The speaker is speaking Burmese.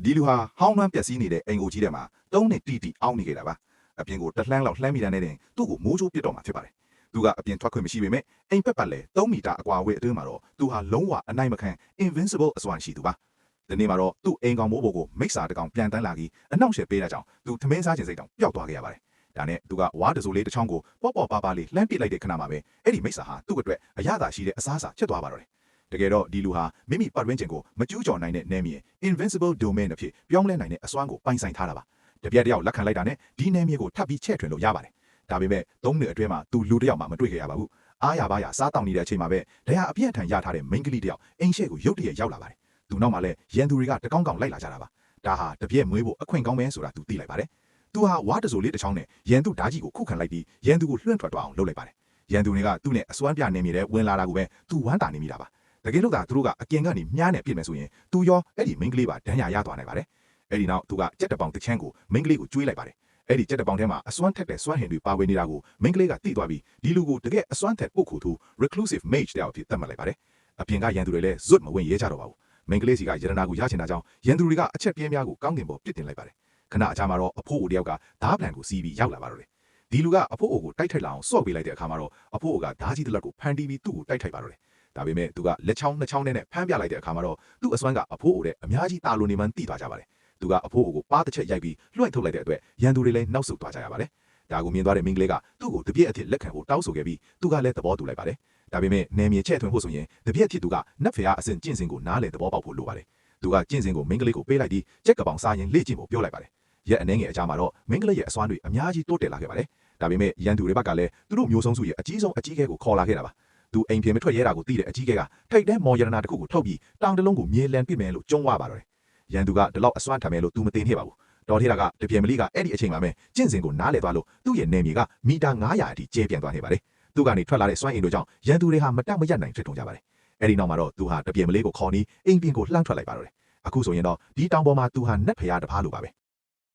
ဒီလူဟာဟောင်းနှမ်းပျက်စီးနေတဲ့အိမ်ကိုကြီးထဲမှာ3နှစ်တီအောင်းနေခဲ့တာပါအပြင်ကိုတလှမ်းလောက်လှမ်းမိတာနဲ့တင်သူ့ကိုမိုးချိုးပစ်တော့မှာဖြစ်ပါတယ်သူကအပြင်ထွက်ခွင့်မရှိပေမဲ့အိမ်ပက်ပတ်လဲ3မီတာအကွာအဝေးအတွင်းမှာတော့သူဟာလုံးဝအနိုင်မခံ invincible အစွမ်းရှိသူပါဒီနေ့မှာတော့သူ့အိမ်ကောင်မိုးဘိုကိုမိတ်စာတကောင်ပြန်တန်းလာပြီးအနောက်ရှယ်ပေးတာကြောင့်သူထမင်းစားခြင်းစိတ်တောင်ပျောက်သွားခဲ့ရပါတယ်ဒါနဲ့သူကဝါးတစိုးလေးတစ်ချောင်းကိုပေါ့ပါလေးလှမ်းပစ်လိုက်တဲ့ခဏမှာပဲအဲ့ဒီမိတ်စာဟာသူ့အတွက်အရသာရှိတဲ့အစားအစာဖြစ်သွားပါတော့တယ်တကယ်တော့ဒီလူဟာမိမိပတ်ဝန်းကျင်ကိုမကျူးကျော်နိုင်တဲ့နယ်မြေ invincible domain အဖြစ်ပြောင်းလဲနိုင်တဲ့အစွမ်းကိုပိုင်ဆိုင်ထားတာပါတပြက်တယောက်လက်ခံလိုက်တာနဲ့ဒီနယ်မြေကိုထပ်ပြီးချဲ့ထွင်လို့ရပါတယ်ဒါပေမဲ့3နှစ်အတွင်းမှာသူလူတစ်ယောက်မှမတွေ့ခဲ့ရပါဘူးအားရပါရစားတောင်းနေတဲ့အချိန်မှာပဲဒရာအပြည့်အထန်ရထားတဲ့ main ကလေးတစ်ယောက်အိမ်ရှေ့ကိုရုတ်တရက်ရောက်လာပါတယ်သူနောက်မှာလဲရန်သူတွေကတကောင်းကောင်းလိုက်လာကြတာပါဒါဟာတပြက်မွေးဖို့အခွင့်ကောင်းပဲဆိုတာသူသိလိုက်ပါတယ်သူဟာဝါတစိုးလေးတစ်ချောင်းနဲ့ရန်သူဓာကြီးကိုခုခံလိုက်ပြီးရန်သူကိုလွှင့်ထွက်သွားအောင်လုပ်လိုက်ပါတယ်ရန်သူတွေကသူ့နဲ့အစွမ်းပြနေမိတဲ့ဝင်လာတာကိုပဲသူဝမ်းတာနေမိတာပါတကယ်လို့သာသူတို့ကအကင်ကနေမြားနဲ့ပြစ်မယ်ဆိုရင်သူရောအဲ့ဒီ main ကလေးပါဒဏ်ရာရသွားနိုင်ပါတယ်အဲ့ဒီနောက်သူကကြက်တပေါင်တစ်ချမ်းကို main ကလေးကိုကျွေးလိုက်ပါတယ်အဲ့ဒီကြက်တပေါင်ထဲမှာအစွမ်းထက်တဲ့စွမ်းဟင်တွေပါဝင်နေတာကို main ကလေးကသိသွားပြီးဒီလူကိုတကယ်အစွမ်းထက်ပုတ်ခိုသူ reclusive mage တယောက်အဖြစ်သတ်မှတ်လိုက်ပါတယ်အပြင်ကရန်သူတွေလည်းဇွတ်မဝင်ရဲကြတော့ပါဘူး main ကလေးစီကရတနာကိုရချင်တာကြောင့်ရန်သူတွေကအချက်ပြင်းများကိုကောင်းကင်ပေါ်ပစ်တင်လိုက်ပါတယ်ခဏအကြာမှာတော့အဖိုးအိုတယောက်ကဓားပလန်ကိုစီးပြီးရောက်လာပါတော့တယ်ဒီလူကအဖိုးအိုကိုတိုက်ထိုက်လာအောင်စော့ပေးလိုက်တဲ့အခါမှာတော့အဖိုးအိုကဓားကြီးတစ်လက်ကိုဖန်တီးပြီးသူ့ကိုတိုက်ထိုက်ပါတော့တယ်ဒါပေမဲ့သူကလက်ချောင်းနှစ်ချောင်းနဲ့ဖမ်းပြလိုက်တဲ့အခါမှာတော့သူ့အစွမ်းကအဖိုးအိုတဲ့အများကြီးတာလိုနေမှန်းသိသွားကြပါတယ်သူကအဖိုးအိုကိုပါးတစ်ချက်ရိုက်ပြီးလွှင့်ထုတ်လိုက်တဲ့အတွက်ရန်သူတွေလည်းနောက်ဆုတ်သွားကြရပါတယ်ဒါကိုမြင်သွားတဲ့မင်းကလေးကသူ့ကိုတပြည့်အဖြစ်လက်ခံဖို့တောင်းဆိုခဲ့ပြီးသူကလည်းသဘောတူလိုက်ပါတယ်ဒါပေမဲ့နယ်မြေချဲ့ထွင်ဖို့ဆိုရင်တပြည့်အဖြစ်သူကနတ်ဖျားအဆင့်ကျင့်စဉ်ကိုနားလည်သဘောပေါက်ဖို့လိုပါတယ်သူကကျင့်စဉ်ကိုမင်းကလေးကိုပေးလိုက်ပြီးကြက်ကပောင်စားရင်လေ့ကျင့်ဖို့ပြောလိုက်ပါတယ်ရက်အနေငယ်အကြားမှာတော့မင်းကလေးရဲ့အစွမ်းတွေအများကြီးတိုးတက်လာခဲ့ပါတယ်ဒါပေမဲ့ရန်သူတွေဘက်ကလည်းသူတို့မျိုးစုံစုရဲ့အကြီးဆုံးအကြီးအကဲကိုခေါ်လာခဲ့တာပါသူအိမ်ပြင်မထွက်ရဲတာကိုသိတဲ့အကြီးအကဲကထိတ်တဲမော်ရတနာတစ်ခုကိုထုတ်ပြီးတောင်တလုံးကိုမြေလန်ပစ်မယ်လို့ကြုံဝါပါတော့တယ်ရန်သူကဒီလောက်အစွမ်းထမယ်လို့သူမသိနေပါဘူးတော်ထေးတာကတပြင်းမလီကအဲ့ဒီအချိန်မှာပဲကျင့်စဉ်ကိုနားလည်သွားလို့သူ့ရဲ့နေမြေကမီတာ900အထိကျဲပြန်သွားနေပါတယ်သူကနေထွက်လာတဲ့စွမ်းအင်တို့ကြောင့်ရန်သူတွေဟာမတက်မရက်နိုင်ဖြစ်ထုံကြပါတယ်အဲ့ဒီနောက်မှာတော့သူဟာတပြင်းမလေးကိုခေါ်ပြီးအိမ်ပြင်ကိုလှမ်းထွက်လိုက်ပါတော့တယ်အခုဆိုရင်တော့ဒီတောင်ပေါ်မှာသူဟာနတ်ဖျားတစ်ဖားလိုပါပဲ